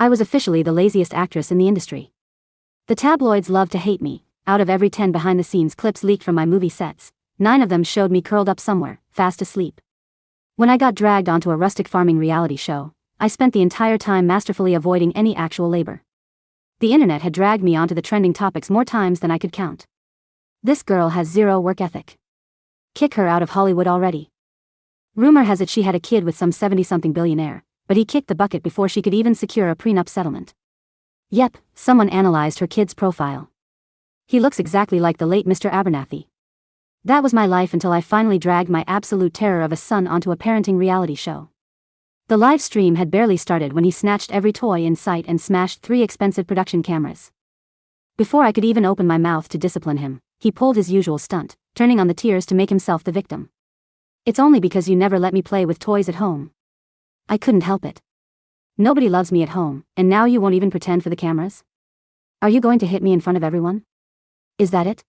I was officially the laziest actress in the industry. The tabloids loved to hate me. Out of every 10 behind-the-scenes clips leaked from my movie sets, 9 of them showed me curled up somewhere, fast asleep. When I got dragged onto a rustic farming reality show, I spent the entire time masterfully avoiding any actual labor. The internet had dragged me onto the trending topics more times than I could count. This girl has zero work ethic. Kick her out of Hollywood already. Rumor has it she had a kid with some 70-something billionaire, but he kicked the bucket before she could even secure a prenup settlement. Yep, someone analyzed her kid's profile. He looks exactly like the late Mr. Abernathy. That was my life until I finally dragged my absolute terror of a son onto a parenting reality show. The live stream had barely started when he snatched every toy in sight and smashed 3 expensive production cameras. Before I could even open my mouth to discipline him, he pulled his usual stunt, turning on the tears to make himself the victim. It's only because you never let me play with toys at home. I couldn't help it. Nobody loves me at home, and now you won't even pretend for the cameras? Are you going to hit me in front of everyone? Is that it?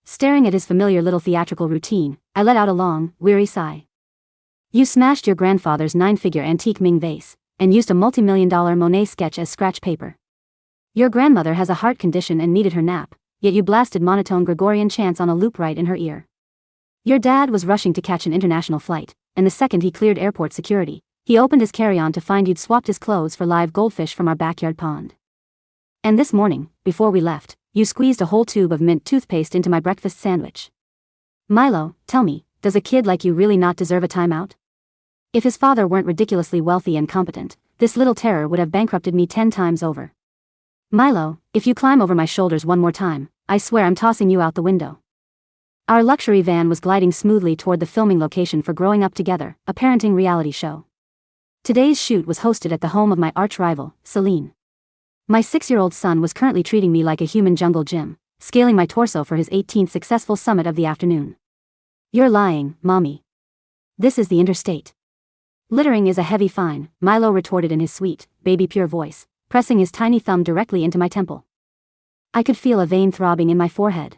Staring at his familiar little theatrical routine, I let out a long, weary sigh. You smashed your grandfather's 9-figure antique Ming vase, and used a multi-million-dollar Monet sketch as scratch paper. Your grandmother has a heart condition and needed her nap, yet you blasted monotone Gregorian chants on a loop right in her ear. Your dad was rushing to catch an international flight, and the second he cleared airport security, he opened his carry-on to find you'd swapped his clothes for live goldfish from our backyard pond. And this morning, before we left, you squeezed a whole tube of mint toothpaste into my breakfast sandwich. Milo, tell me, does a kid like you really not deserve a timeout? If his father weren't ridiculously wealthy and competent, this little terror would have bankrupted me 10 times over. Milo, if you climb over my shoulders one more time, I swear I'm tossing you out the window. Our luxury van was gliding smoothly toward the filming location for Growing Up Together, a parenting reality show. Today's shoot was hosted at the home of my arch-rival, Seline. My 6-year-old son was currently treating me like a human jungle gym, scaling my torso for his 18th successful summit of the afternoon. You're lying, Mommy. This is the interstate. Littering is a heavy fine, Milo retorted in his sweet, baby-pure voice, pressing his tiny thumb directly into my temple. I could feel a vein throbbing in my forehead.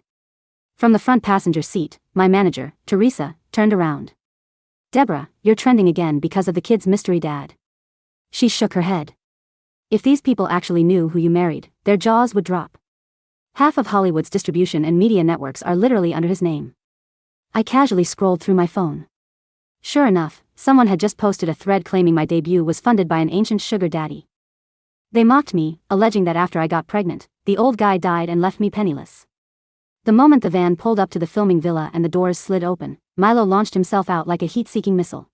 From the front passenger seat, my manager, Teresa, turned around. Deborah, you're trending again because of the kid's mystery dad. She shook her head. If these people actually knew who you married, their jaws would drop. Half of Hollywood's distribution and media networks are literally under his name. I casually scrolled through my phone. Sure enough, someone had just posted a thread claiming my debut was funded by an ancient sugar daddy. They mocked me, alleging that after I got pregnant, the old guy died and left me penniless. The moment the van pulled up to the filming villa and the doors slid open, Milo launched himself out like a heat-seeking missile.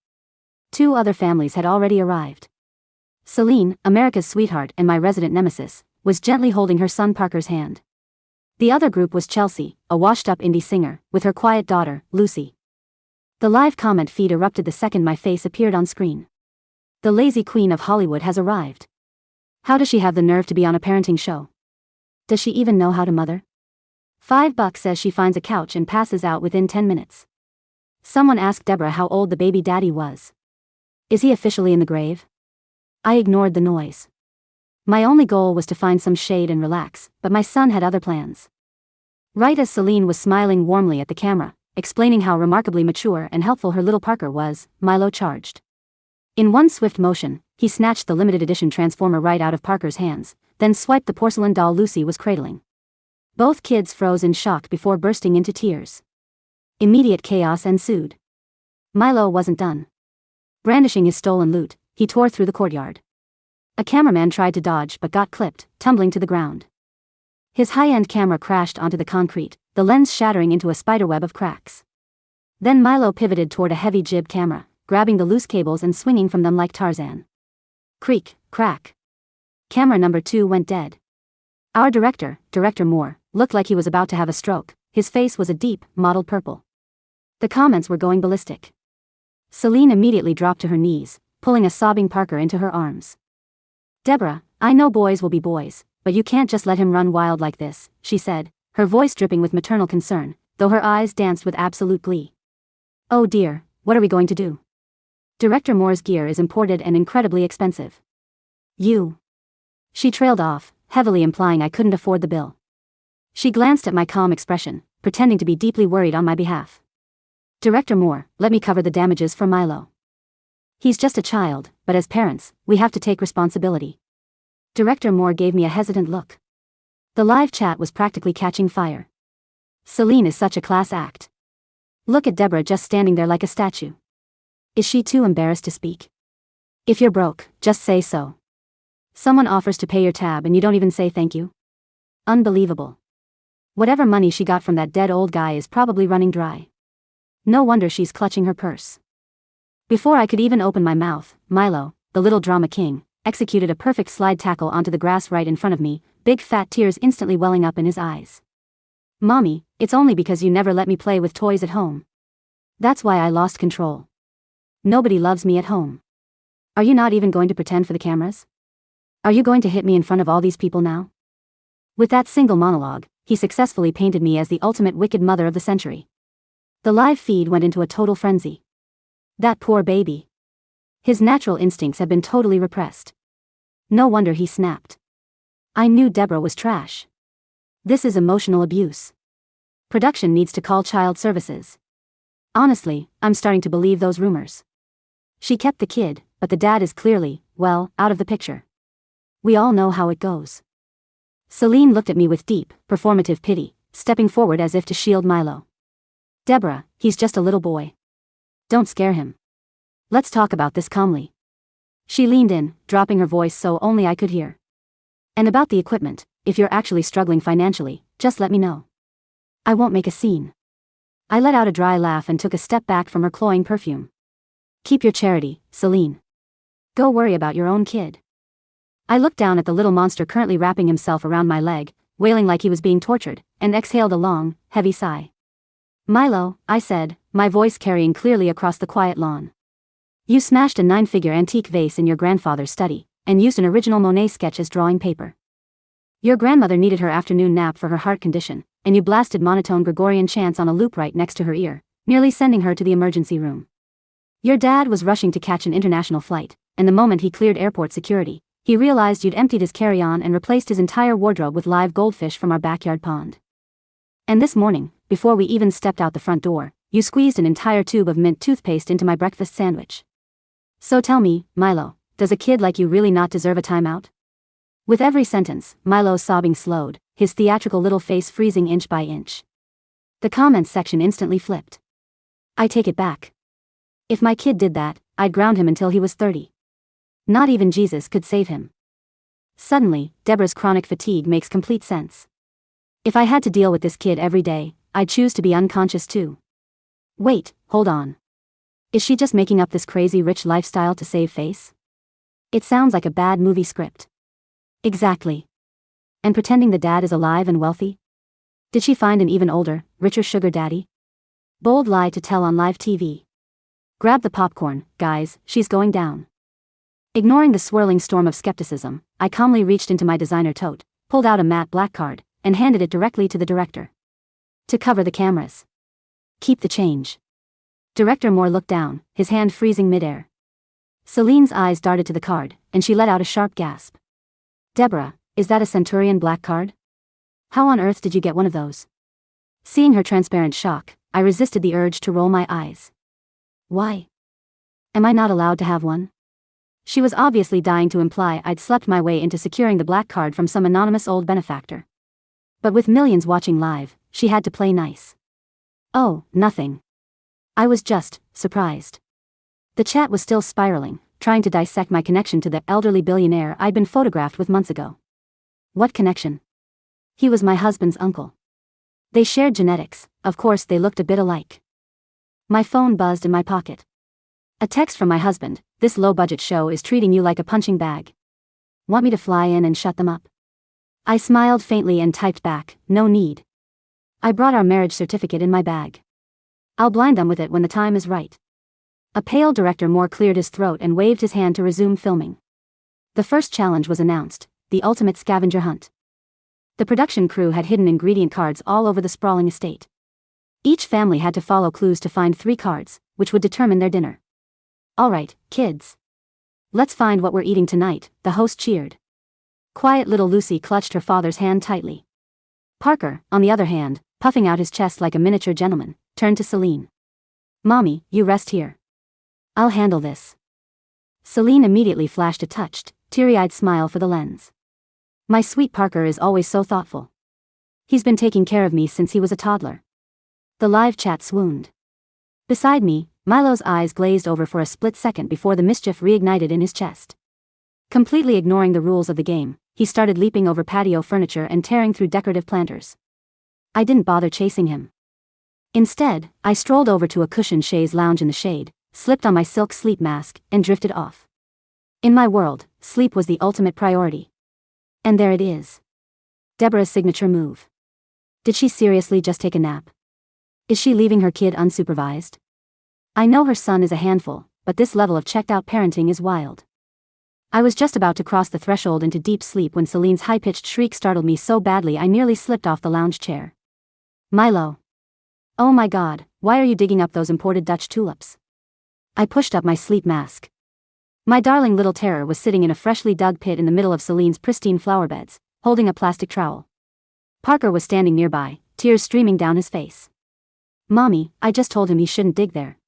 2 other families had already arrived. Seline, America's sweetheart and my resident nemesis, was gently holding her son Parker's hand. The other group was Chelsea, a washed-up indie singer, with her quiet daughter, Lucy. The live comment feed erupted the second my face appeared on screen. The lazy queen of Hollywood has arrived. How does she have the nerve to be on a parenting show? Does she even know how to mother? $5 says she finds a couch and passes out within 10 minutes. Someone asked Deborah how old the baby daddy was. Is he officially in the grave? I ignored the noise. My only goal was to find some shade and relax, but my son had other plans. Right as Seline was smiling warmly at the camera, explaining how remarkably mature and helpful her little Parker was, Milo charged. In one swift motion, he snatched the limited edition transformer right out of Parker's hands, then swiped the porcelain doll Lucy was cradling. Both kids froze in shock before bursting into tears. Immediate chaos ensued. Milo wasn't done. Brandishing his stolen loot, he tore through the courtyard. A cameraman tried to dodge but got clipped, tumbling to the ground. His high-end camera crashed onto the concrete, the lens shattering into a spiderweb of cracks. Then Milo pivoted toward a heavy jib camera, grabbing the loose cables and swinging from them like Tarzan. Creak, crack. Camera number 2 went dead. Our director, Director Moore, looked like he was about to have a stroke. His face was a deep, mottled purple. The comments were going ballistic. Seline immediately dropped to her knees, pulling a sobbing Parker into her arms. Deborah, I know boys will be boys, but you can't just let him run wild like this, she said, her voice dripping with maternal concern, though her eyes danced with absolute glee. Oh dear, what are we going to do? Director Moore's gear is imported and incredibly expensive. You. She trailed off, heavily implying I couldn't afford the bill. She glanced at my calm expression, pretending to be deeply worried on my behalf. Director Moore, let me cover the damages for Milo. He's just a child, but as parents, we have to take responsibility. Director Moore gave me a hesitant look. The live chat was practically catching fire. Seline is such a class act. Look at Deborah just standing there like a statue. Is she too embarrassed to speak? If you're broke, just say so. Someone offers to pay your tab and you don't even say thank you? Unbelievable. Whatever money she got from that dead old guy is probably running dry. No wonder she's clutching her purse. Before I could even open my mouth, Milo, the little drama king, executed a perfect slide tackle onto the grass right in front of me, big fat tears instantly welling up in his eyes. Mommy, it's only because you never let me play with toys at home. That's why I lost control. Nobody loves me at home. Are you not even going to pretend for the cameras? Are you going to hit me in front of all these people now? With that single monologue, he successfully painted me as the ultimate wicked mother of the century. The live feed went into a total frenzy. That poor baby. His natural instincts had been totally repressed. No wonder he snapped. I knew Deborah was trash. This is emotional abuse. Production needs to call child services. Honestly, I'm starting to believe those rumors. She kept the kid, but the dad is clearly, well, out of the picture. We all know how it goes. Seline looked at me with deep, performative pity, stepping forward as if to shield Milo. Deborah, he's just a little boy. Don't scare him. Let's talk about this calmly. She leaned in, dropping her voice so only I could hear. And about the equipment, if you're actually struggling financially, just let me know. I won't make a scene. I let out a dry laugh and took a step back from her cloying perfume. Keep your charity, Seline. Go worry about your own kid. I looked down at the little monster currently wrapping himself around my leg, wailing like he was being tortured, and exhaled a long, heavy sigh. Milo, I said, my voice carrying clearly across the quiet lawn. You smashed a 9-figure antique vase in your grandfather's study, and used an original Monet sketch as drawing paper. Your grandmother needed her afternoon nap for her heart condition, and you blasted monotone Gregorian chants on a loop right next to her ear, nearly sending her to the emergency room. Your dad was rushing to catch an international flight, and the moment he cleared airport security, he realized you'd emptied his carry-on and replaced his entire wardrobe with live goldfish from our backyard pond. And this morning, before we even stepped out the front door, you squeezed an entire tube of mint toothpaste into my breakfast sandwich. So tell me, Milo, does a kid like you really not deserve a timeout? With every sentence, Milo's sobbing slowed, his theatrical little face freezing inch by inch. The comments section instantly flipped. I take it back. If my kid did that, I'd ground him until he was 30. Not even Jesus could save him. Suddenly, Deborah's chronic fatigue makes complete sense. If I had to deal with this kid every day, I'd choose to be unconscious too. Wait, hold on. Is she just making up this crazy rich lifestyle to save face? It sounds like a bad movie script. Exactly. And pretending the dad is alive and wealthy? Did she find an even older, richer sugar daddy? Bold lie to tell on live TV. Grab the popcorn, guys, she's going down. Ignoring the swirling storm of skepticism, I calmly reached into my designer tote, pulled out a matte black card, and handed it directly to the director. To cover the cameras. Keep the change. Director Moore looked down, his hand freezing midair. Celine's eyes darted to the card, and she let out a sharp gasp. Deborah, is that a Centurion black card? How on earth did you get one of those? Seeing her transparent shock, I resisted the urge to roll my eyes. Why? Am I not allowed to have one? She was obviously dying to imply I'd slept my way into securing the black card from some anonymous old benefactor. But with millions watching live, she had to play nice. Oh, nothing. I was just surprised. The chat was still spiraling, trying to dissect my connection to the elderly billionaire I'd been photographed with months ago. What connection? He was my husband's uncle. They shared genetics, of course they looked a bit alike. My phone buzzed in my pocket. A text from my husband, this low-budget show is treating you like a punching bag. Want me to fly in and shut them up? I smiled faintly and typed back, no need. I brought our marriage certificate in my bag. I'll blind them with it when the time is right. A pale Director Moore cleared his throat and waved his hand to resume filming. The first challenge was announced, the ultimate scavenger hunt. The production crew had hidden ingredient cards all over the sprawling estate. Each family had to follow clues to find 3 cards, which would determine their dinner. All right, kids. Let's find what we're eating tonight, the host cheered. Quiet little Lucy clutched her father's hand tightly. Parker, on the other hand, puffing out his chest like a miniature gentleman, turned to Seline. Mommy, you rest here. I'll handle this. Seline immediately flashed a touched, teary-eyed smile for the lens. My sweet Parker is always so thoughtful. He's been taking care of me since he was a toddler. The live chat swooned. Beside me, Milo's eyes glazed over for a split second before the mischief reignited in his chest. Completely ignoring the rules of the game, he started leaping over patio furniture and tearing through decorative planters. I didn't bother chasing him. Instead, I strolled over to a cushioned chaise lounge in the shade, slipped on my silk sleep mask, and drifted off. In my world, sleep was the ultimate priority. And there it is. Deborah's signature move. Did she seriously just take a nap? Is she leaving her kid unsupervised? I know her son is a handful, but this level of checked-out parenting is wild. I was just about to cross the threshold into deep sleep when Celine's high-pitched shriek startled me so badly I nearly slipped off the lounge chair. Milo. Oh my God, why are you digging up those imported Dutch tulips? I pushed up my sleep mask. My darling little terror was sitting in a freshly dug pit in the middle of Celine's pristine flower beds, holding a plastic trowel. Parker was standing nearby, tears streaming down his face. Mommy, I just told him he shouldn't dig there.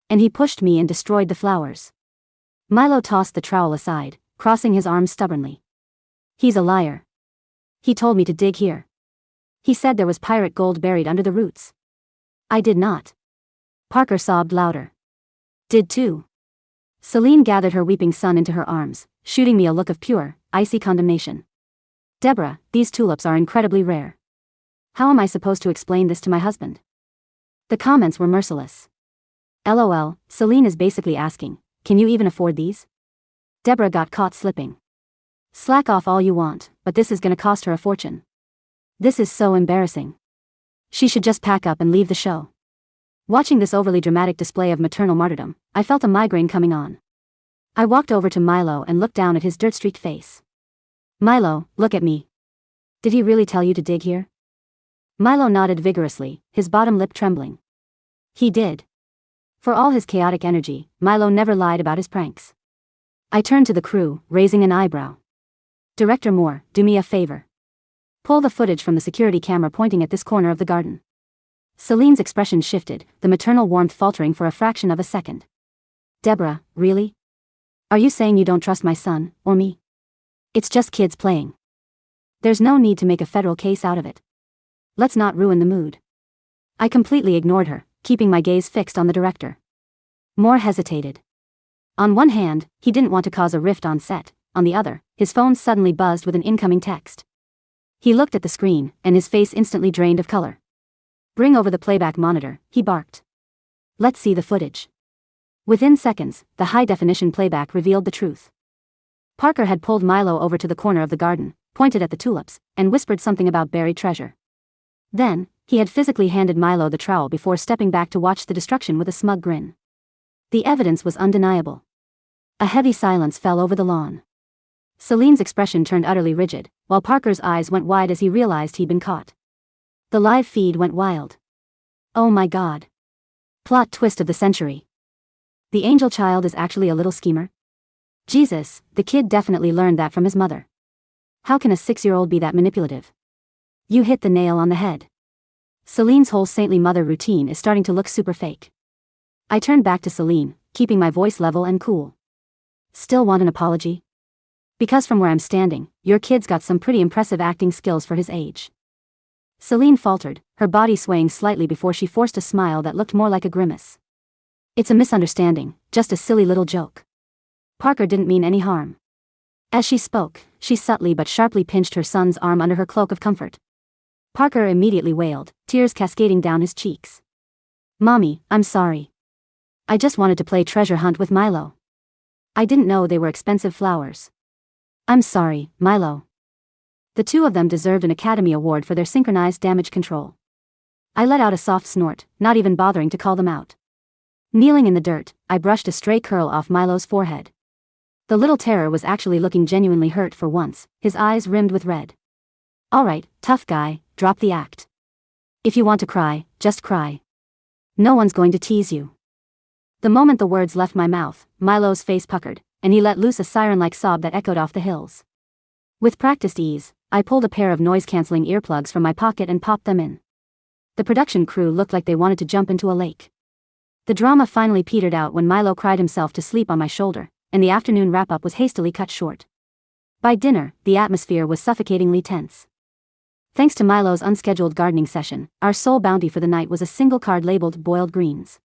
And he pushed me and destroyed the flowers. Milo tossed the trowel aside, crossing his arms stubbornly. He's a liar. He told me to dig here. He said there was pirate gold buried under the roots. I did not. Parker sobbed louder. Did too. Seline gathered her weeping son into her arms, shooting me a look of pure, icy condemnation. Deborah, these tulips are incredibly rare. How am I supposed to explain this to my husband? The comments were merciless. LOL, Seline is basically asking, can you even afford these? Deborah got caught slipping. Slack off all you want, but this is gonna cost her a fortune. This is so embarrassing. She should just pack up and leave the show. Watching this overly dramatic display of maternal martyrdom, I felt a migraine coming on. I walked over to Milo and looked down at his dirt-streaked face. Milo, look at me. Did he really tell you to dig here? Milo nodded vigorously, his bottom lip trembling. He did. For all his chaotic energy, Milo never lied about his pranks. I turned to the crew, raising an eyebrow. Director Moore, do me a favor. Pull the footage from the security camera pointing at this corner of the garden. Celine's expression shifted, the maternal warmth faltering for a fraction of a second. Deborah, really? Are you saying you don't trust my son, or me? It's just kids playing. There's no need to make a federal case out of it. Let's not ruin the mood. I completely ignored her, keeping my gaze fixed on the director. Moore hesitated. On one hand, he didn't want to cause a rift on set, on the other, his phone suddenly buzzed with an incoming text. He looked at the screen, and his face instantly drained of color. Bring over the playback monitor, he barked. Let's see the footage. Within seconds, the high-definition playback revealed the truth. Parker had pulled Milo over to the corner of the garden, pointed at the tulips, and whispered something about buried treasure. Then, he had physically handed Milo the trowel before stepping back to watch the destruction with a smug grin. The evidence was undeniable. A heavy silence fell over the lawn. Celine's expression turned utterly rigid, while Parker's eyes went wide as he realized he'd been caught. The live feed went wild. Oh my God. Plot twist of the century. The angel child is actually a little schemer? Jesus, the kid definitely learned that from his mother. How can a 6-year-old be that manipulative? You hit the nail on the head. Celine's whole saintly mother routine is starting to look super fake. I turned back to Seline, keeping my voice level and cool. Still want an apology? Because from where I'm standing, your kid's got some pretty impressive acting skills for his age. Seline faltered, her body swaying slightly before she forced a smile that looked more like a grimace. It's a misunderstanding, just a silly little joke. Parker didn't mean any harm. As she spoke, she subtly but sharply pinched her son's arm under her cloak of comfort. Parker immediately wailed, tears cascading down his cheeks. Mommy, I'm sorry. I just wanted to play treasure hunt with Milo. I didn't know they were expensive flowers. I'm sorry, Milo. The two of them deserved an Academy Award for their synchronized damage control. I let out a soft snort, not even bothering to call them out. Kneeling in the dirt, I brushed a stray curl off Milo's forehead. The little terror was actually looking genuinely hurt for once, his eyes rimmed with red. Alright, tough guy, drop the act. If you want to cry, just cry. No one's going to tease you. The moment the words left my mouth, Milo's face puckered, and he let loose a siren-like sob that echoed off the hills. With practiced ease, I pulled a pair of noise-canceling earplugs from my pocket and popped them in. The production crew looked like they wanted to jump into a lake. The drama finally petered out when Milo cried himself to sleep on my shoulder, and the afternoon wrap-up was hastily cut short. By dinner, the atmosphere was suffocatingly tense. Thanks to Milo's unscheduled gardening session, our sole bounty for the night was a single card labeled boiled greens.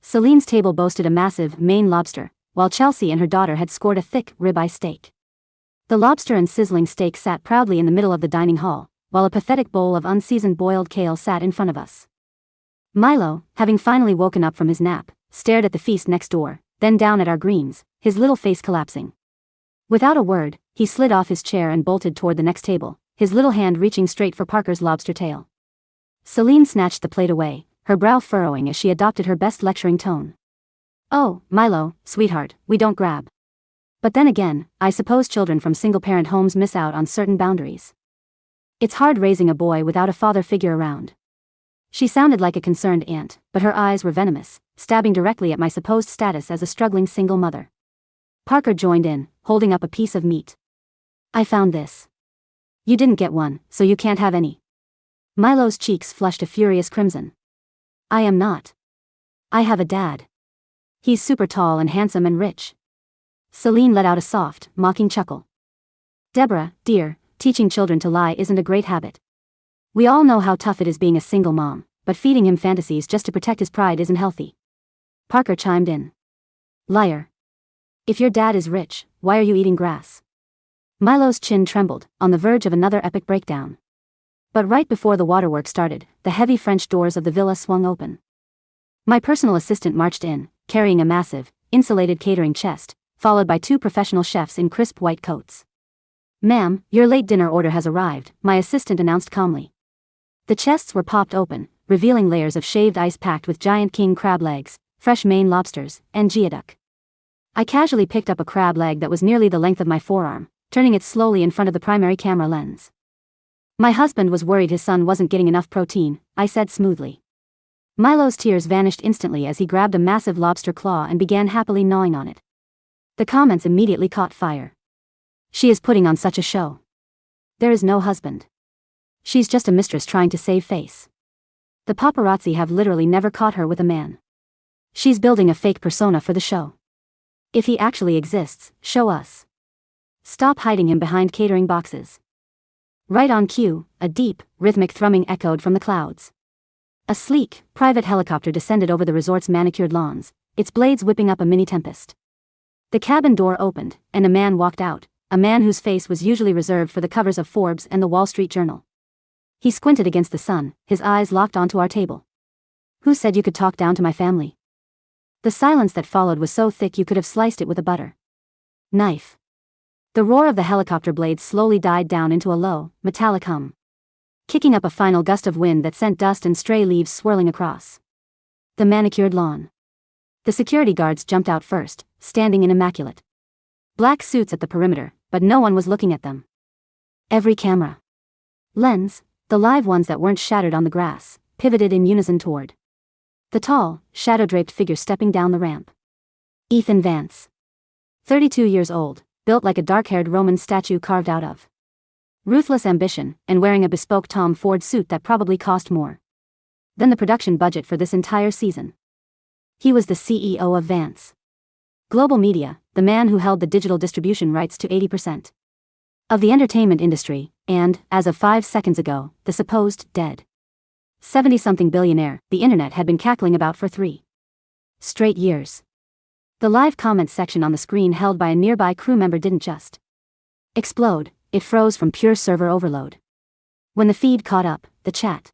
Celine's table boasted a massive Maine lobster, while Chelsea and her daughter had scored a thick ribeye steak. The lobster and sizzling steak sat proudly in the middle of the dining hall, while a pathetic bowl of unseasoned boiled kale sat in front of us. Milo, having finally woken up from his nap, stared at the feast next door, then down at our greens, his little face collapsing. Without a word, he slid off his chair and bolted toward the next table, his little hand reaching straight for Parker's lobster tail. Seline snatched the plate away, her brow furrowing as she adopted her best lecturing tone. "Oh, Milo, sweetheart, we don't grab. But then again, I suppose children from single-parent homes miss out on certain boundaries. It's hard raising a boy without a father figure around." She sounded like a concerned aunt, but her eyes were venomous, stabbing directly at my supposed status as a struggling single mother. Parker joined in, holding up a piece of meat. "I found this. You didn't get one, so you can't have any." Milo's cheeks flushed a furious crimson. "I am not. I have a dad. He's super tall and handsome and rich." Seline let out a soft, mocking chuckle. "Deborah, dear, teaching children to lie isn't a great habit. We all know how tough it is being a single mom, but feeding him fantasies just to protect his pride isn't healthy." Parker chimed in. "Liar. If your dad is rich, why are you eating grass?" Milo's chin trembled, on the verge of another epic breakdown. But right before the waterworks started, the heavy French doors of the villa swung open. My personal assistant marched in, carrying a massive, insulated catering chest, followed by 2 professional chefs in crisp white coats. "Ma'am, your late dinner order has arrived," my assistant announced calmly. The chests were popped open, revealing layers of shaved ice packed with giant king crab legs, fresh Maine lobsters, and geoduck. I casually picked up a crab leg that was nearly the length of my forearm, turning it slowly in front of the primary camera lens. "My husband was worried his son wasn't getting enough protein," I said smoothly. Milo's tears vanished instantly as he grabbed a massive lobster claw and began happily gnawing on it. The comments immediately caught fire. "She is putting on such a show. There is no husband. She's just a mistress trying to save face. The paparazzi have literally never caught her with a man. She's building a fake persona for the show. If he actually exists, show us. Stop hiding him behind catering boxes." Right on cue, a deep, rhythmic thrumming echoed from the clouds. A sleek, private helicopter descended over the resort's manicured lawns, its blades whipping up a mini-tempest. The cabin door opened, and a man walked out, a man whose face was usually reserved for the covers of Forbes and the Wall Street Journal. He squinted against the sun, his eyes locked onto our table. "Who said you could talk down to my family?" The silence that followed was so thick you could have sliced it with a butter knife. The roar of the helicopter blades slowly died down into a low, metallic hum, kicking up a final gust of wind that sent dust and stray leaves swirling across the manicured lawn. The security guards jumped out first, standing in immaculate black suits at the perimeter, but no one was looking at them. Every camera lens, the live ones that weren't shattered on the grass, pivoted in unison toward the tall, shadow-draped figure stepping down the ramp. Ethan Vance. 32 years old, built like a dark-haired Roman statue carved out of ruthless ambition, and wearing a bespoke Tom Ford suit that probably cost more than the production budget for this entire season. He was the CEO of Vance Global Media, the man who held the digital distribution rights to 80% of the entertainment industry, and, as of 5 seconds ago, the supposed dead 70-something billionaire the internet had been cackling about for 3 straight years. The live comments section on the screen held by a nearby crew member didn't just explode, it froze from pure server overload. When the feed caught up, the chat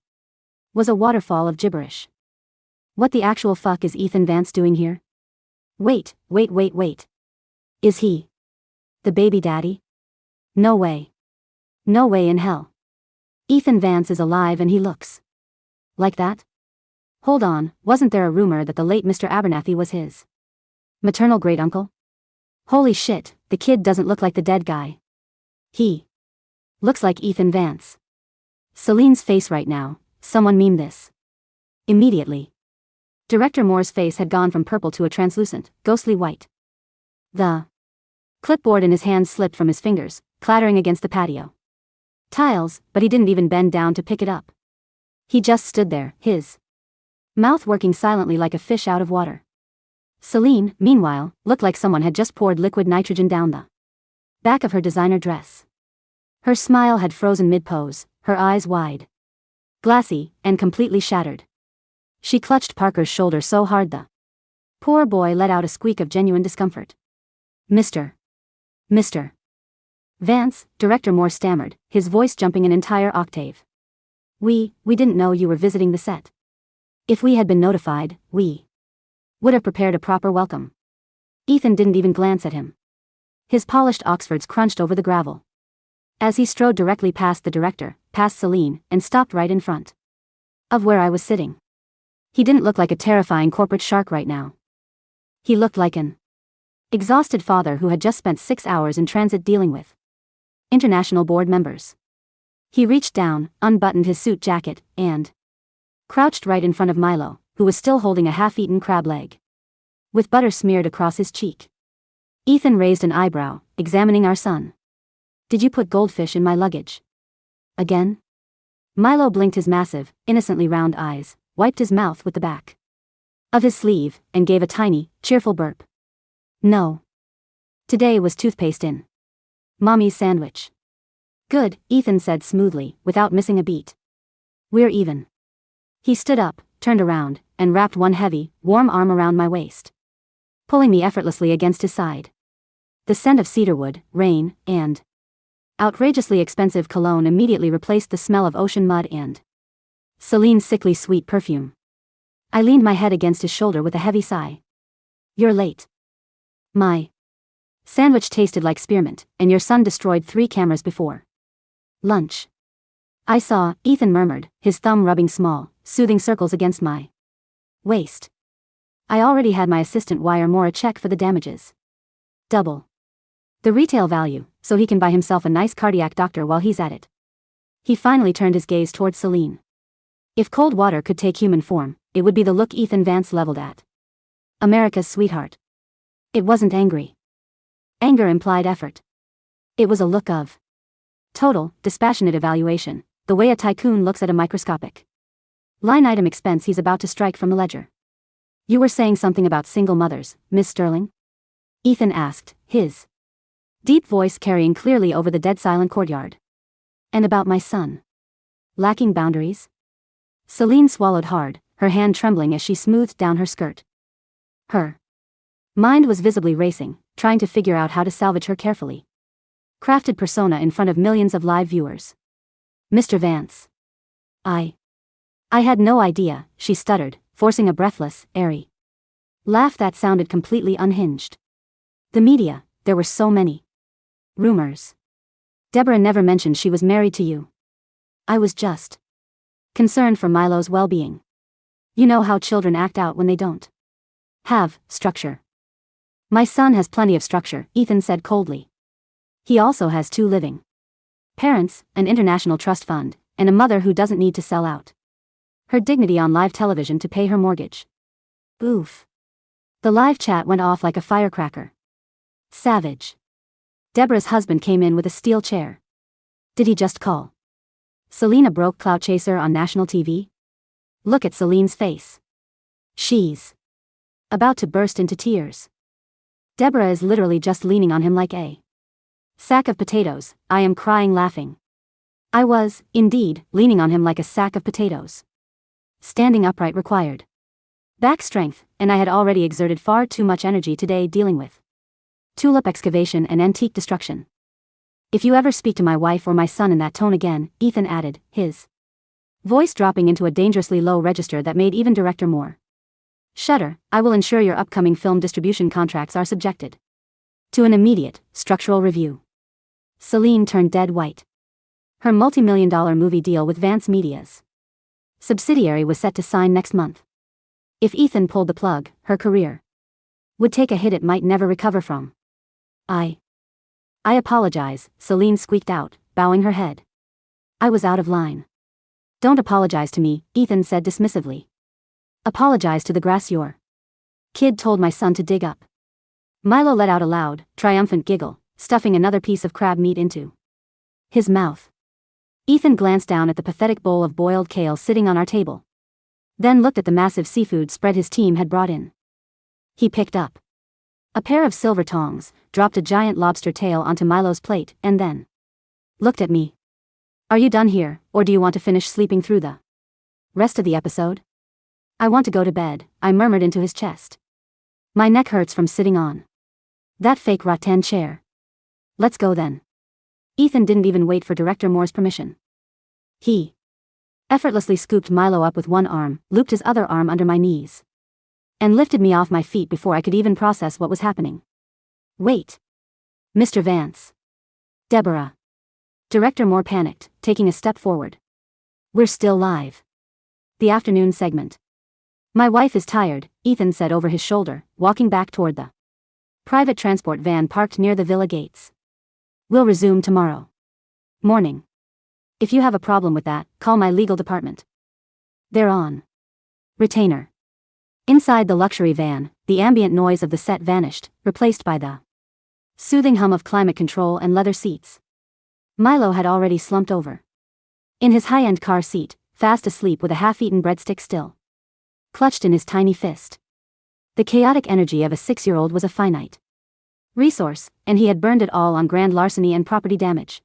was a waterfall of gibberish. What the actual fuck is Ethan Vance doing here? Wait. Is he the baby daddy? No way. No way in hell. Ethan Vance is alive and he looks like that? Hold on, wasn't there a rumor that the late Mr. Abernathy was his maternal great-uncle? Holy shit, the kid doesn't look like the dead guy. He looks like Ethan Vance. Celine's face right now, someone meme this. Immediately. Director Moore's face had gone from purple to a translucent, ghostly white. The clipboard in his hand slipped from his fingers, clattering against the patio tiles, but he didn't even bend down to pick it up. He just stood there, his mouth working silently like a fish out of water. Seline, meanwhile, looked like someone had just poured liquid nitrogen down the Back of her designer dress. Her smile had frozen mid-pose, her eyes wide, glassy, and completely shattered. She clutched Parker's shoulder so hard the poor boy let out a squeak of genuine discomfort. Mr. Vance, Director Moore stammered, his voice jumping an entire octave. We didn't know you were visiting the set. If we had been notified, we would have prepared a proper welcome. Ethan didn't even glance at him. His polished Oxfords crunched over the gravel as he strode directly past the director, past Seline, and stopped right in front of where I was sitting. He didn't look like a terrifying corporate shark right now. He looked like an exhausted father who had just spent 6 hours in transit dealing with international board members. He reached down, unbuttoned his suit jacket, and crouched right in front of Milo, who was still holding a half-eaten crab leg with butter smeared across his cheek. Ethan raised an eyebrow, examining our son. Did you put goldfish in my luggage? Again? Milo blinked his massive, innocently round eyes, wiped his mouth with the back of his sleeve, and gave a tiny, cheerful burp. No. Today was toothpaste in Mommy's sandwich. Good, Ethan said smoothly, without missing a beat. We're even. He stood up, turned around, and wrapped one heavy, warm arm around my waist, pulling me effortlessly against his side. The scent of cedarwood, rain, and outrageously expensive cologne immediately replaced the smell of ocean mud and Celine's sickly sweet perfume. I leaned my head against his shoulder with a heavy sigh. You're late. My sandwich tasted like spearmint, and your son destroyed 3 cameras before lunch. I saw, Ethan murmured, his thumb rubbing small, soothing circles against my waist. I already had my assistant wire Moore a check for the damages. Double the retail value, so he can buy himself a nice cardiac doctor while he's at it. He finally turned his gaze towards Seline. If cold water could take human form, it would be the look Ethan Vance leveled at America's sweetheart. It wasn't angry. Anger implied effort. It was a look of total, dispassionate evaluation, the way a tycoon looks at a microscopic line item expense he's about to strike from the ledger. You were saying something about single mothers, Miss Sterling? Ethan asked, his deep voice carrying clearly over the dead-silent courtyard. And about my son. Lacking boundaries? Seline swallowed hard, her hand trembling as she smoothed down her skirt. Her mind was visibly racing, trying to figure out how to salvage her carefully crafted persona in front of millions of live viewers. Mr. Vance. I had no idea, she stuttered, forcing a breathless, airy laugh that sounded completely unhinged. The media, there were so many rumors. Deborah never mentioned she was married to you. I was just concerned for Milo's well-being. You know how children act out when they don't have structure. My son has plenty of structure, Ethan said coldly. He also has 2 living parents, an international trust fund, and a mother who doesn't need to sell out her dignity on live television to pay her mortgage. Oof. The live chat went off like a firecracker. Savage. Deborah's husband came in with a steel chair. Did he just call Selena broke clout chaser on national TV? Look at Celine's face. She's about to burst into tears. Deborah is literally just leaning on him like a sack of potatoes. I am crying laughing. I was, indeed, leaning on him like a sack of potatoes. Standing upright required back strength, and I had already exerted far too much energy today dealing with tulip excavation and antique destruction. If you ever speak to my wife or my son in that tone again, Ethan added, his voice dropping into a dangerously low register that made even Director Moore shudder, I will ensure your upcoming film distribution contracts are subjected to an immediate, structural review. Seline turned dead white. Her multi-million-dollar movie deal with Vance Media's subsidiary was set to sign next month. If Ethan pulled the plug, her career would take a hit it might never recover from. I apologize, Seline squeaked out, bowing her head. I was out of line. Don't apologize to me, Ethan said dismissively. Apologize to the grass your kid told my son to dig up. Milo let out a loud, triumphant giggle, stuffing another piece of crab meat into his mouth. Ethan glanced down at the pathetic bowl of boiled kale sitting on our table. Then looked at the massive seafood spread his team had brought in. He picked up A pair of silver tongs, dropped a giant lobster tail onto Milo's plate, and then looked at me. Are you done here, or do you want to finish sleeping through the rest of the episode? I want to go to bed, I murmured into his chest. My neck hurts from sitting on that fake rattan chair. Let's go then. Ethan didn't even wait for Director Moore's permission. He effortlessly scooped Milo up with one arm, looped his other arm under my knees, and lifted me off my feet before I could even process what was happening. Wait. Mr. Vance. Deborah. Director Moore panicked, taking a step forward. We're still live. The afternoon segment. My wife is tired, Ethan said over his shoulder, walking back toward the private transport van parked near the villa gates. We'll resume tomorrow morning. If you have a problem with that, call my legal department. They're on retainer. Inside the luxury van, the ambient noise of the set vanished, replaced by the soothing hum of climate control and leather seats. Milo had already slumped over in his high-end car seat, fast asleep with a half-eaten breadstick still clutched in his tiny fist. The chaotic energy of a 6-year-old was a finite resource, and he had burned it all on grand larceny and property damage.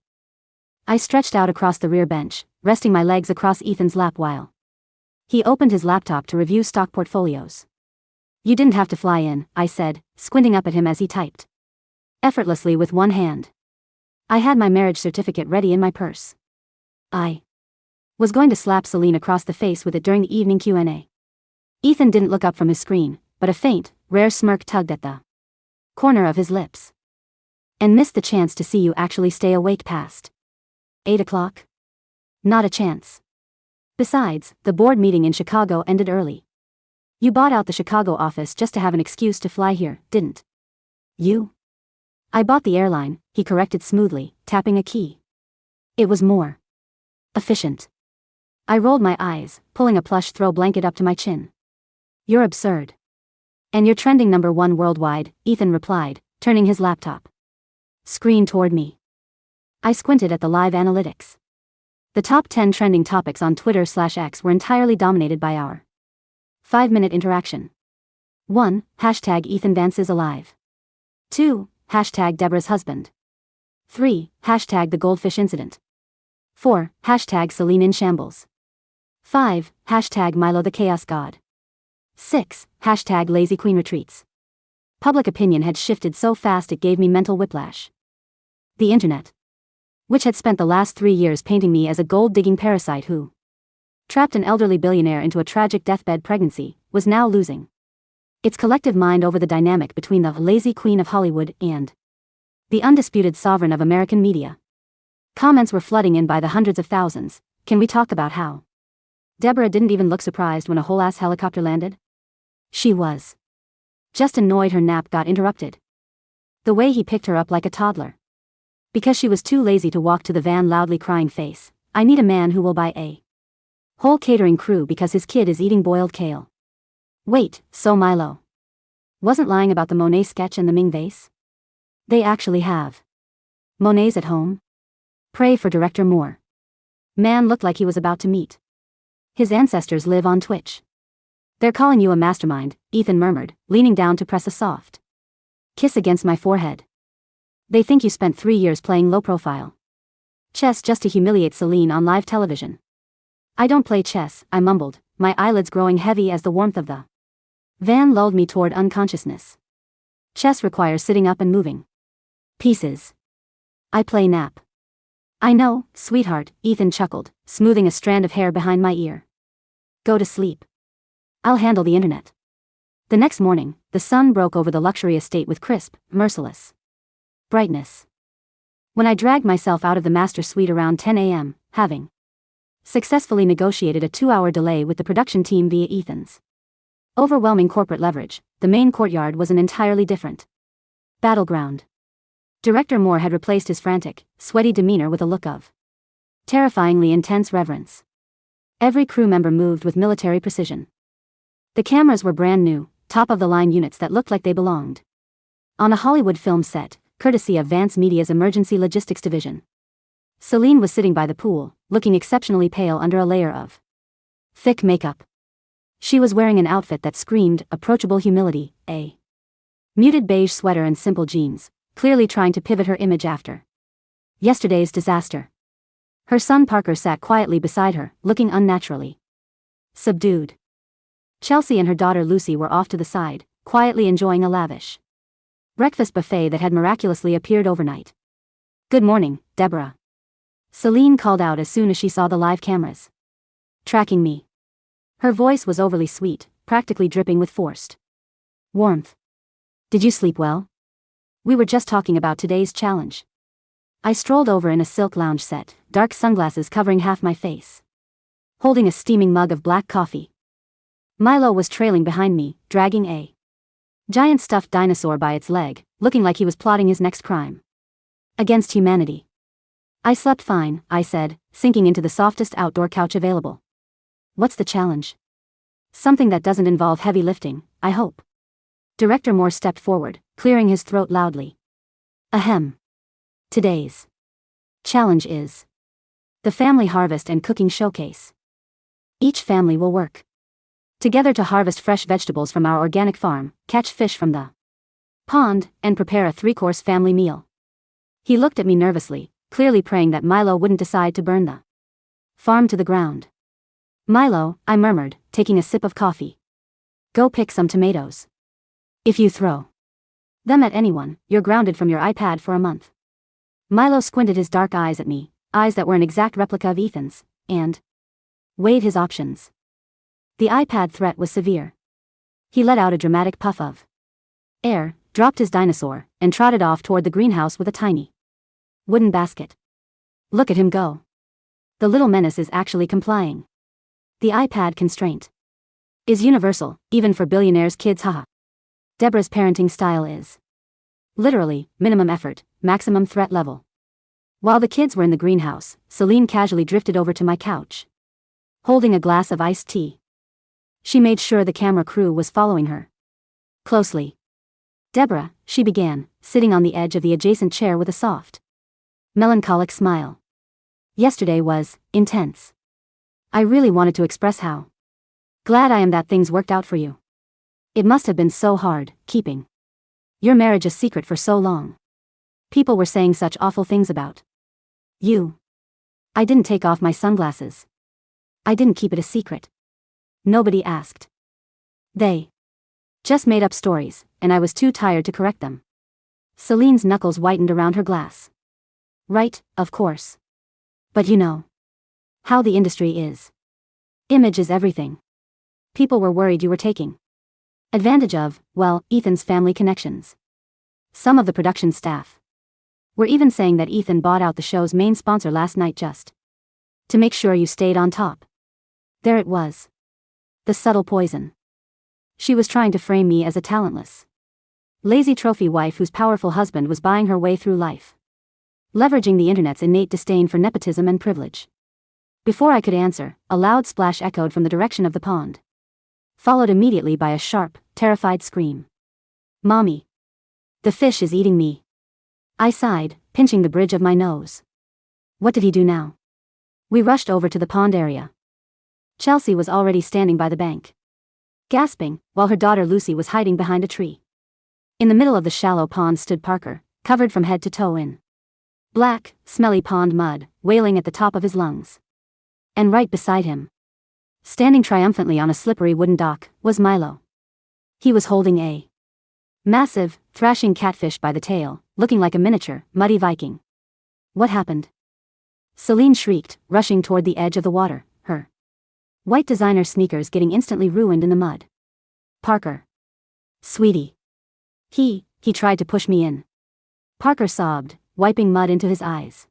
I stretched out across the rear bench, resting my legs across Ethan's lap while he opened his laptop to review stock portfolios. You didn't have to fly in, I said, squinting up at him as he typed effortlessly with one hand. I had my marriage certificate ready in my purse. I was going to slap Seline across the face with it during the evening Q&A. Ethan didn't look up from his screen, but a faint, rare smirk tugged at the corner of his lips. And missed the chance to see you actually stay awake past 8 o'clock? Not a chance. Besides, the board meeting in Chicago ended early. You bought out the Chicago office just to have an excuse to fly here, didn't you? I bought the airline, he corrected smoothly, tapping a key. It was more efficient. I rolled my eyes, pulling a plush throw blanket up to my chin. You're absurd. And you're trending #1 worldwide, Ethan replied, turning his laptop screen toward me. I squinted at the live analytics. The top 10 trending topics on Twitter/X were entirely dominated by our 5-minute interaction. 1. Hashtag Ethan Vance is alive. 2. Hashtag Deborah's husband. 3. Hashtag the goldfish incident. 4. Hashtag Seline in shambles. 5. Hashtag Milo the chaos god. 6. Hashtag lazy queen retreats. Public opinion had shifted so fast it gave me mental whiplash. The internet, which had spent the last 3 years painting me as a gold-digging parasite who trapped an elderly billionaire into a tragic deathbed pregnancy, was now losing its collective mind over the dynamic between the lazy queen of Hollywood and the undisputed sovereign of American media. Comments were flooding in by the hundreds of thousands. Can we talk about how Deborah didn't even look surprised when a whole-ass helicopter landed? She was just annoyed her nap got interrupted. The way he picked her up like a toddler. Because she was too lazy to walk to the van, loudly crying face, I need a man who will buy a whole catering crew because his kid is eating boiled kale. Wait, so Milo wasn't lying about the Monet sketch and the Ming vase? They actually have Monets at home? Pray for Director Moore. Man looked like he was about to meet his ancestors live on Twitch. They're calling you a mastermind, Ethan murmured, leaning down to press a soft kiss against my forehead. They think you spent 3 years playing low-profile chess just to humiliate Seline on live television. I don't play chess, I mumbled, my eyelids growing heavy as the warmth of the van lulled me toward unconsciousness. Chess requires sitting up and moving pieces. I play nap. I know, sweetheart, Ethan chuckled, smoothing a strand of hair behind my ear. Go to sleep. I'll handle the internet. The next morning, the sun broke over the luxury estate with crisp, merciless brightness. When I dragged myself out of the master suite around 10 a.m., having successfully negotiated a 2-hour delay with the production team via Ethan's overwhelming corporate leverage, the main courtyard was an entirely different battleground. Director Moore had replaced his frantic, sweaty demeanor with a look of terrifyingly intense reverence. Every crew member moved with military precision. The cameras were brand new, top-of-the-line units that looked like they belonged on a Hollywood film set, courtesy of Vance Media's emergency logistics division. Seline was sitting by the pool, looking exceptionally pale under a layer of thick makeup. She was wearing an outfit that screamed approachable humility, a Muted beige sweater and simple jeans, clearly trying to pivot her image after yesterday's disaster. Her son Parker sat quietly beside her, looking unnaturally subdued. Chelsea and her daughter Lucy were off to the side, quietly enjoying a lavish breakfast buffet that had miraculously appeared overnight. "Good morning, Deborah," Seline called out as soon as she saw the live cameras tracking me. Her voice was overly sweet, practically dripping with forced warmth. "Did you sleep well? We were just talking about today's challenge." I strolled over in a silk lounge set, dark sunglasses covering half my face, holding a steaming mug of black coffee. Milo was trailing behind me, dragging a giant stuffed dinosaur by its leg, looking like he was plotting his next crime against humanity. "I slept fine," I said, sinking into the softest outdoor couch available. "What's the challenge?" "Something that doesn't involve heavy lifting, I hope." Director Moore stepped forward, clearing his throat loudly. "Ahem. Today's challenge is the family harvest and cooking showcase. Each family will work together to harvest fresh vegetables from our organic farm, catch fish from the pond, and prepare a 3-course family meal." He looked at me nervously, clearly praying that Milo wouldn't decide to burn the farm to the ground. "Milo," I murmured, taking a sip of coffee. "Go pick some tomatoes. If you throw them at anyone, you're grounded from your iPad for a month." Milo squinted his dark eyes at me, eyes that were an exact replica of Ethan's, and weighed his options. The iPad threat was severe. He let out a dramatic puff of air, dropped his dinosaur, and trotted off toward the greenhouse with a tiny wooden basket. Look at him go. The little menace is actually complying. The iPad constraint is universal, even for billionaires' kids, haha. Deborah's parenting style is literally minimum effort, maximum threat level. While the kids were in the greenhouse, Seline casually drifted over to my couch, holding a glass of iced tea. She made sure the camera crew was following her closely. "Deborah," she began, sitting on the edge of the adjacent chair with a soft, melancholic smile. "Yesterday was intense. I really wanted to express how glad I am that things worked out for you. It must have been so hard, keeping your marriage a secret for so long. People were saying such awful things about you." I didn't take off my sunglasses. I didn't keep it a secret. Nobody asked. They just made up stories, and I was too tired to correct them. Celine's knuckles whitened around her glass. "Right, of course. But you know how the industry is. Image is everything. People were worried you were taking advantage of, well, Ethan's family connections. Some of the production staff were even saying that Ethan bought out the show's main sponsor last night just to make sure you stayed on top." There it was. The subtle poison. She was trying to frame me as a talentless, lazy trophy wife whose powerful husband was buying her way through life, leveraging the internet's innate disdain for nepotism and privilege. Before I could answer, a loud splash echoed from the direction of the pond, followed immediately by a sharp, terrified scream. "Mommy! The fish is eating me!" I sighed, pinching the bridge of my nose. What did he do now? We rushed over to the pond area. Chelsea was already standing by the bank, gasping, while her daughter Lucy was hiding behind a tree. In the middle of the shallow pond stood Parker, covered from head to toe in black, smelly pond mud, wailing at the top of his lungs. And right beside him, standing triumphantly on a slippery wooden dock, was Milo. He was holding a massive, thrashing catfish by the tail, looking like a miniature, muddy Viking. "What happened?" Seline shrieked, rushing toward the edge of the water, her white designer sneakers getting instantly ruined in the mud. "Parker. Sweetie. He tried to push me in." Parker sobbed, wiping mud into his eyes.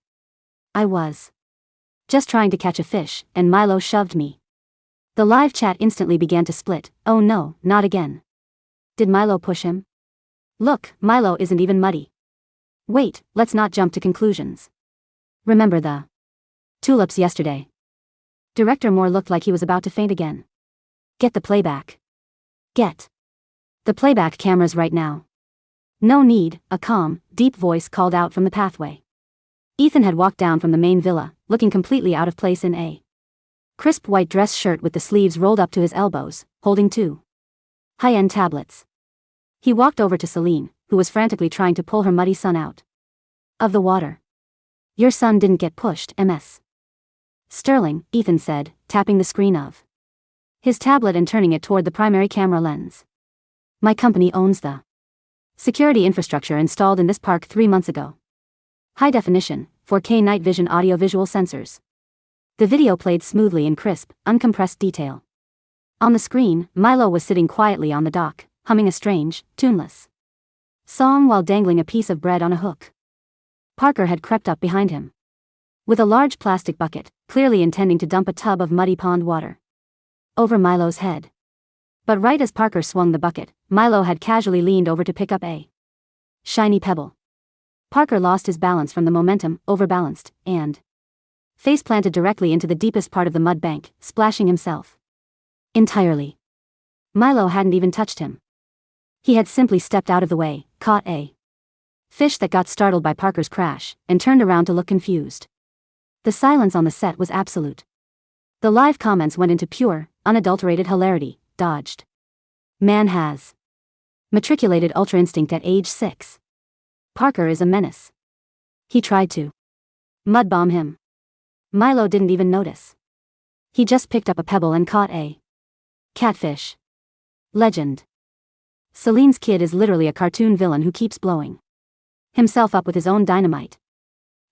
"I was just trying to catch a fish, and Milo shoved me." The live chat instantly began to split. "Oh no, not again. Did Milo push him? Look, Milo isn't even muddy. Wait, let's not jump to conclusions. Remember the tulips yesterday?" Director Moore looked like he was about to faint again. "Get the playback. Get the playback cameras right now." "No need," a calm, deep voice called out from the pathway. Ethan had walked down from the main villa, looking completely out of place in a crisp white dress shirt with the sleeves rolled up to his elbows, holding 2 high-end tablets. He walked over to Seline, who was frantically trying to pull her muddy son out of the water. Your son didn't get pushed, Ms. Sterling, Ethan said, tapping the screen of his tablet and turning it toward the primary camera lens. My company owns the security infrastructure installed in this park 3 months ago. High definition, 4K night vision audio-visual sensors. The video played smoothly in crisp, uncompressed detail. On the screen, Milo was sitting quietly on the dock, humming a strange, tuneless song while dangling a piece of bread on a hook. Parker had crept up behind him with a large plastic bucket, clearly intending to dump a tub of muddy pond water over Milo's head. But right as Parker swung the bucket, Milo had casually leaned over to pick up a shiny pebble. Parker lost his balance from the momentum, overbalanced, and face planted directly into the deepest part of the mud bank, splashing himself entirely. Milo hadn't even touched him. He had simply stepped out of the way, caught a fish that got startled by Parker's crash, and turned around to look confused. The silence on the set was absolute. The live comments went into pure, unadulterated hilarity. Dodged. Man has matriculated Ultra Instinct at age 6. Parker is a menace. He tried to mud bomb him. Milo didn't even notice. He just picked up a pebble and caught a catfish. Legend. Seline's kid is literally a cartoon villain who keeps blowing himself up with his own dynamite.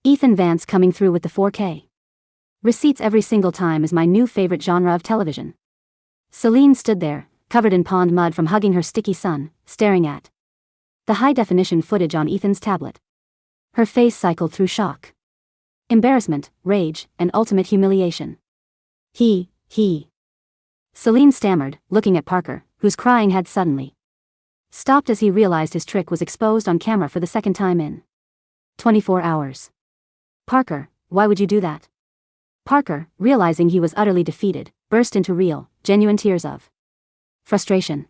Ethan Vance coming through with the 4K receipts every single time is my new favorite genre of television. Seline stood there, covered in pond mud from hugging her sticky son, staring at the high-definition footage on Ethan's tablet. Her face cycled through shock, embarrassment, rage, and ultimate humiliation. He. Seline stammered, looking at Parker, whose crying had suddenly stopped as he realized his trick was exposed on camera for the second time in 24 hours. Parker, why would you do that? Parker, realizing he was utterly defeated, burst into real, genuine tears of frustration.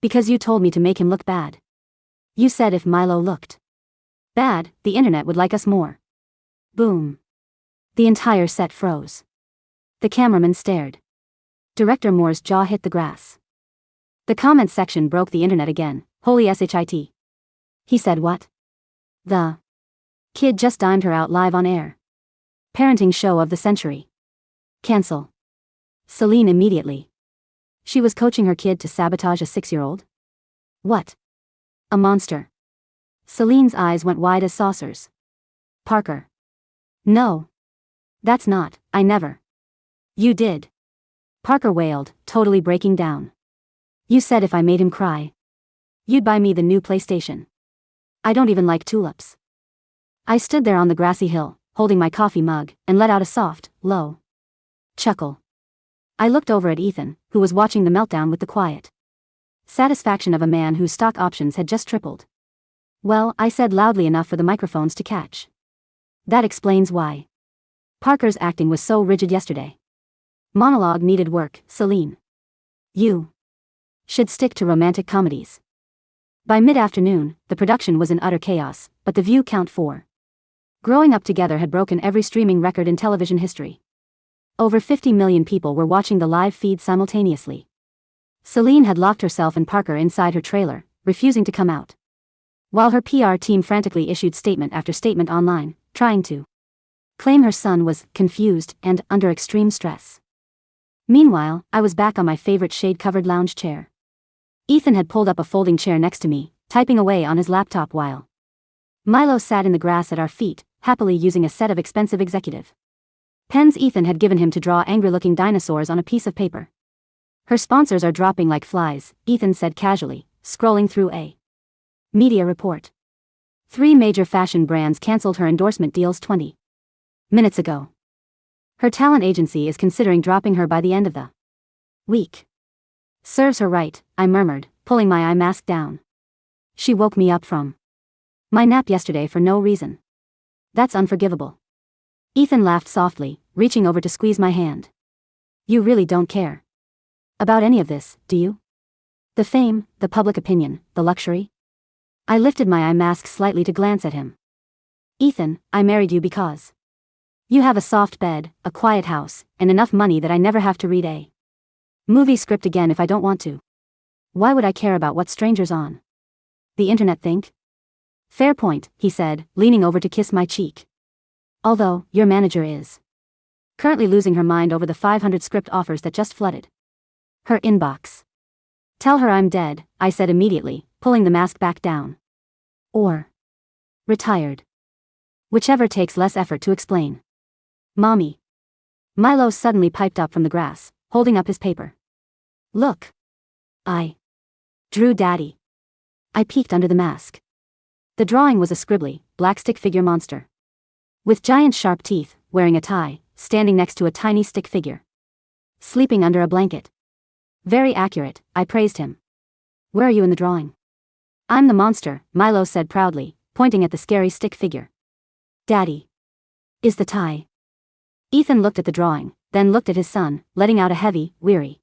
Because you told me to make him look bad. You said if Milo looked bad, the internet would like us more. Boom. The entire set froze. The cameraman stared. Director Moore's jaw hit the grass. The comments section broke the internet again. Holy shit. He said what? The kid just dimed her out live on air. Parenting show of the century. Cancel. Seline immediately. She was coaching her kid to sabotage a 6-year-old? What? A monster. Seline's eyes went wide as saucers. Parker. No. That's not, I never. You did. Parker wailed, totally breaking down. You said if I made him cry, you'd buy me the new PlayStation. I don't even like tulips. I stood there on the grassy hill, holding my coffee mug, and let out a soft, low chuckle. I looked over at Ethan, who was watching the meltdown with the quiet satisfaction of a man whose stock options had just tripled. Well, I said loudly enough for the microphones to catch. That explains why Parker's acting was so rigid yesterday. Monologue needed work, Seline. You should stick to romantic comedies. By mid-afternoon, the production was in utter chaos, but the view count for Growing Up Together had broken every streaming record in television history. Over 50 million people were watching the live feed simultaneously. Seline had locked herself and Parker inside her trailer, refusing to come out, while her PR team frantically issued statement after statement online, trying to claim her son was confused and under extreme stress. Meanwhile, I was back on my favorite shade-covered lounge chair. Ethan had pulled up a folding chair next to me, typing away on his laptop while Milo sat in the grass at our feet, happily using a set of expensive executive pens Ethan had given him to draw angry-looking dinosaurs on a piece of paper. Her sponsors are dropping like flies, Ethan said casually, scrolling through a media report. 3 major fashion brands canceled her endorsement deals 20 minutes ago. Her talent agency is considering dropping her by the end of the week. Serves her right, I murmured, pulling my eye mask down. She woke me up from my nap yesterday for no reason. That's unforgivable. Ethan laughed softly, reaching over to squeeze my hand. You really don't care about any of this, do you? The fame, the public opinion, the luxury? I lifted my eye mask slightly to glance at him. Ethan, I married you because you have a soft bed, a quiet house, and enough money that I never have to read a movie script again if I don't want to. Why would I care about what strangers on the internet think? Fair point, he said, leaning over to kiss my cheek. Although, your manager is currently losing her mind over the 500 script offers that just flooded her inbox. Tell her I'm dead, I said immediately, pulling the mask back down. Or retired. Whichever takes less effort to explain. Mommy. Milo suddenly piped up from the grass, holding up his paper. Look. I drew Daddy. I peeked under the mask. The drawing was a scribbly, black stick figure monster. With giant sharp teeth, wearing a tie, standing next to a tiny stick figure. Sleeping under a blanket. Very accurate, I praised him. Where are you in the drawing? I'm the monster, Milo said proudly, pointing at the scary stick figure. Daddy. Is the tie. Ethan looked at the drawing, then looked at his son, letting out a heavy, weary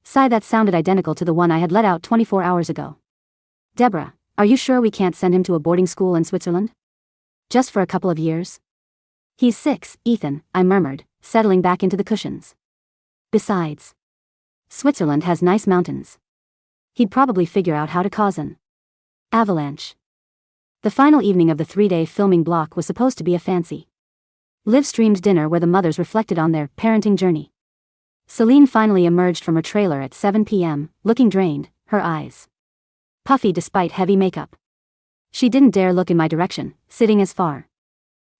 sigh that sounded identical to the one I had let out 24 hours ago. Deborah, are you sure we can't send him to a boarding school in Switzerland? Just for a couple of years? He's 6, Ethan, I murmured, settling back into the cushions. Besides, Switzerland has nice mountains. He'd probably figure out how to cause an avalanche. The final evening of the 3-day filming block was supposed to be a fancy live-streamed dinner where the mothers reflected on their parenting journey. Seline finally emerged from her trailer at 7 p.m., looking drained, her eyes puffy despite heavy makeup. She didn't dare look in my direction, sitting as far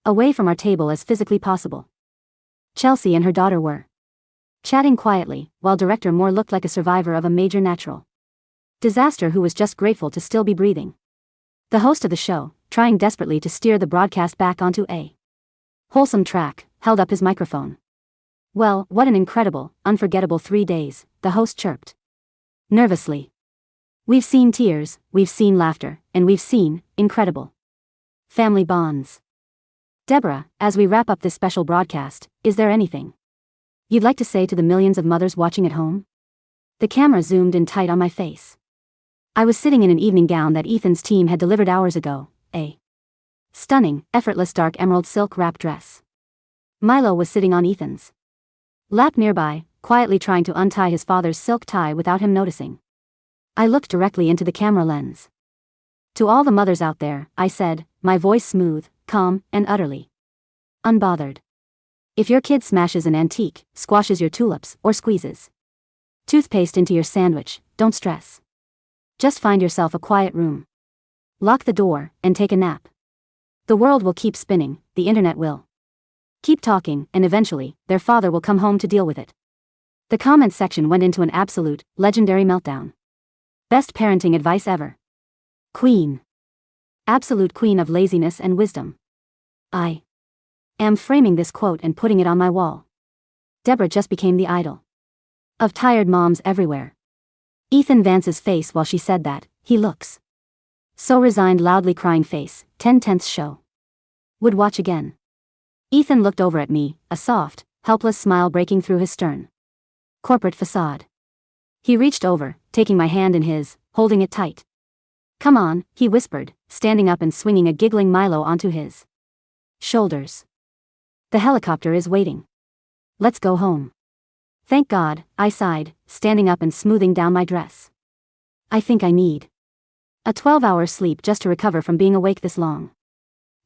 away from our table as physically possible. Chelsea and her daughter were chatting quietly, while Director Moore looked like a survivor of a major natural disaster who was just grateful to still be breathing. The host of the show, trying desperately to steer the broadcast back onto a wholesome track, held up his microphone. Well, what an incredible, unforgettable 3 days, the host chirped nervously. We've seen tears, we've seen laughter, and we've seen incredible family bonds. Deborah, as we wrap up this special broadcast, is there anything you'd like to say to the millions of mothers watching at home? The camera zoomed in tight on my face. I was sitting in an evening gown that Ethan's team had delivered hours ago, a stunning, effortless dark emerald silk wrap dress. Milo was sitting on Ethan's lap nearby, quietly trying to untie his father's silk tie without him noticing. I looked directly into the camera lens. To all the mothers out there, I said, my voice smooth, calm, and utterly unbothered. If your kid smashes an antique, squashes your tulips, or squeezes toothpaste into your sandwich, don't stress. Just find yourself a quiet room. Lock the door, and take a nap. The world will keep spinning, the internet will keep talking, and eventually, their father will come home to deal with it. The comments section went into an absolute, legendary meltdown. Best parenting advice ever. Queen. Absolute queen of laziness and wisdom. I am framing this quote and putting it on my wall. Deborah just became the idol of tired moms everywhere. Ethan Vance's face while she said that, he looks so resigned, loudly crying face, 10/10 show. Would watch again. Ethan looked over at me, a soft, helpless smile breaking through his stern corporate facade. He reached over, taking my hand in his, holding it tight. Come on, he whispered, standing up and swinging a giggling Milo onto his shoulders. The helicopter is waiting. Let's go home. Thank God, I sighed, standing up and smoothing down my dress. I think I need a 12-hour sleep just to recover from being awake this long.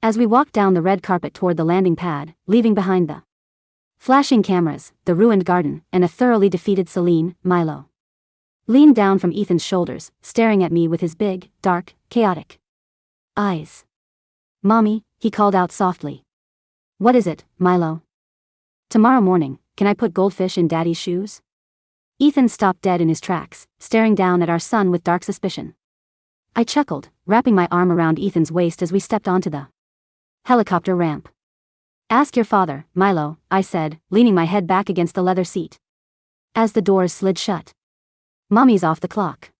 As we walked down the red carpet toward the landing pad, leaving behind the flashing cameras, the ruined garden, and a thoroughly defeated Seline, Milo leaned down from Ethan's shoulders, staring at me with his big, dark, chaotic eyes. Mommy, he called out softly. What is it, Milo? Tomorrow morning, can I put goldfish in Daddy's shoes? Ethan stopped dead in his tracks, staring down at our son with dark suspicion. I chuckled, wrapping my arm around Ethan's waist as we stepped onto the helicopter ramp. Ask your father, Milo, I said, leaning my head back against the leather seat. As the doors slid shut. Mommy's off the clock.